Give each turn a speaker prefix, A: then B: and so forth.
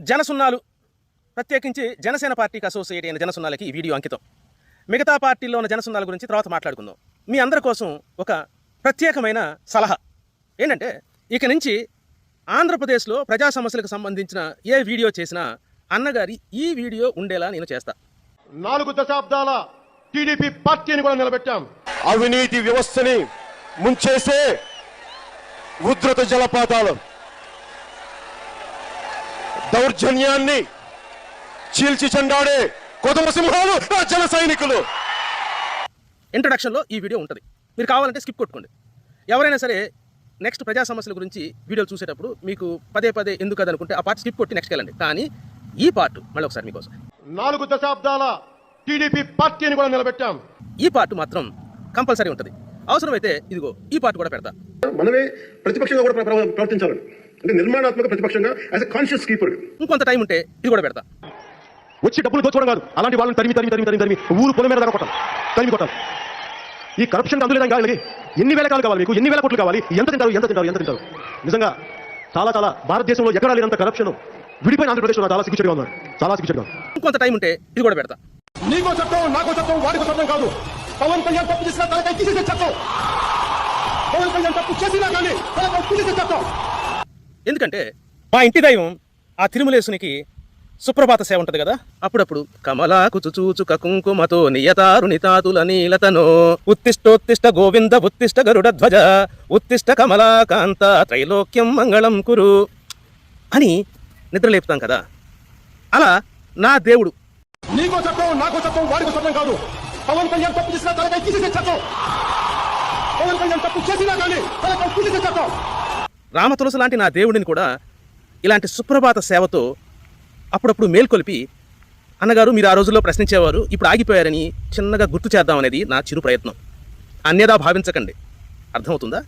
A: జనసున్నాలు, ప్రత్యేకించి జనసేన పార్టీకి అసోసియేట్ అయిన జనసున్నాలకి ఈ వీడియో అంకితం. మిగతా పార్టీల్లో ఉన్న జనసున్నాల గురించి తర్వాత మాట్లాడుకుందాం. మీ అందరి కోసం ఒక ప్రత్యేకమైన సలహా ఏంటంటే, ఇక నుంచి ఆంధ్రప్రదేశ్లో ప్రజా సమస్యలకు సంబంధించిన ఏ వీడియో చేసినా అన్నగారి ఈ వీడియో ఉండేలా నేను చేస్తా.
B: 4 దశాబ్దాల టీడీపీ పార్టీని కూడా నిలబెట్టాం.
C: అవినీతి వ్యవస్థని ముంచేసే ఉధృత జలపాతాలు, దౌర్జన్యాన్ని చీల్చి చెండాడే కొదమ సింహాలు జన సైనికులు.
A: ఇంట్రడక్షన్లో ఈ వీడియో ఉంటుంది, మీరు కావాలంటే స్కిప్ కొట్టుకోండి. ఎవరైనా సరే నెక్స్ట్ ప్రజా సమస్యల గురించి వీడియోలు చూసేటప్పుడు మీకు పదే పదే ఎందుకు అది అనుకుంటే ఆ పార్ట్ స్కిప్ కొట్టి నెక్స్ట్ వెళ్ళండి. కానీ ఈ పార్ట్ మళ్ళీ ఒకసారి మీకోసం.
B: 4 దశాబ్దాల టీడీపీ పార్టీని కూడా నిలబెట్టాం.
A: ఈ పార్ట్ మాత్రం కంపల్సరీ ఉంటుంది. అవసరమైతే ఇదిగో ఈ పార్ట్ కూడా పెడతా.
D: మనమే ప్రతిపక్షంగా కూడా ప్రవర్తించాలి, అంటే నిర్మాణాత్మక ప్రతిపక్షంగా యాజ్ ఎ కాన్షియస్ కీపర్.
A: ఇంకొంత టైం ఉంటే ఇది కూడా పెడతా.
C: వచ్చి డబ్బులు దోచుకోవడం కాదు, అలాంటి వాళ్ళని తరిమి తరిమి తరిమి తరిమి తరిమి ఊరు పొలం మీద కొట్టాలి, తరిమి కొట్టాలి. ఈ కరప్షన్ అందులేదా కావాలి? ఎన్ని వేల కాలు కావాలి మీకు? ఎన్ని వేల కోట్లు కావాలి? ఎంత తింటారు ఎంత తింటారు ఎంత తింటారు? నిజంగా చాలా చాలా భారతదేశంలో ఎక్కడా లేనంత కరప్షన్ విడిపోయిన ఆంధ్రప్రదేశ్లో చాలా సిగ్గుచెడుగా ఉన్నారు, చాలా సిగ్గుచెడుగా.
A: ఇంకొంత టైం ఉంటే ఇది కూడా పెడతా.
B: నీకో చట్టం, నాకో చట్టం, వాడికో చట్టం కాదు. పవన్ కళ్యాణ్ తప్పు చేసినా తనకై తీసేసే చట్టం. పవన్ కళ్యాణ్ తప్పు చేసినా కానీ తనకై తీసేసే చట్టం.
A: ఎందుకంటే మా ఇంటి దైవం ఆ తిరుమలేశునికి సుప్రభాత సేవ ఉంటుంది కదా, అప్పుడప్పుడు కమలాకు చుచూచుక కుంకుమతో నియతారుణితాతుల నీలతనో ఉత్తిష్టోత్తిష్ట గోవింద ఉత్తిష్ట గరుడ ధ్వజ ఉత్తిష్ట కమలాకాంత త్రైలోక్యం మంగళం కురు అని నిద్రలేపుతాం కదా. అలా నా దేవుడు
B: నీకో చట్టం, నాకో చట్టం, వాడికో చట్టం కాదు. పవన్ కళ్యాణ్ తప్పు చేసినా తనకై తీసేసే చట్టం. పవన్ కళ్యాణ్ తప్పు చేసినా కానీ తనకై తీసేసే చట్టం.
A: రామతులసి లాంటి నా దేవుడిని కూడా ఇలాంటి సుప్రభాత సేవతో అప్పుడప్పుడు మేల్కొలిపి, అన్నగారు మీరు ఆ రోజుల్లో ప్రశ్నించేవారు, ఇప్పుడు ఆగిపోయారని చిన్నగా గుర్తు చేద్దామనేది నా చిరు ప్రయత్నం. అన్యదా భావించకండి, అర్థమవుతుందా?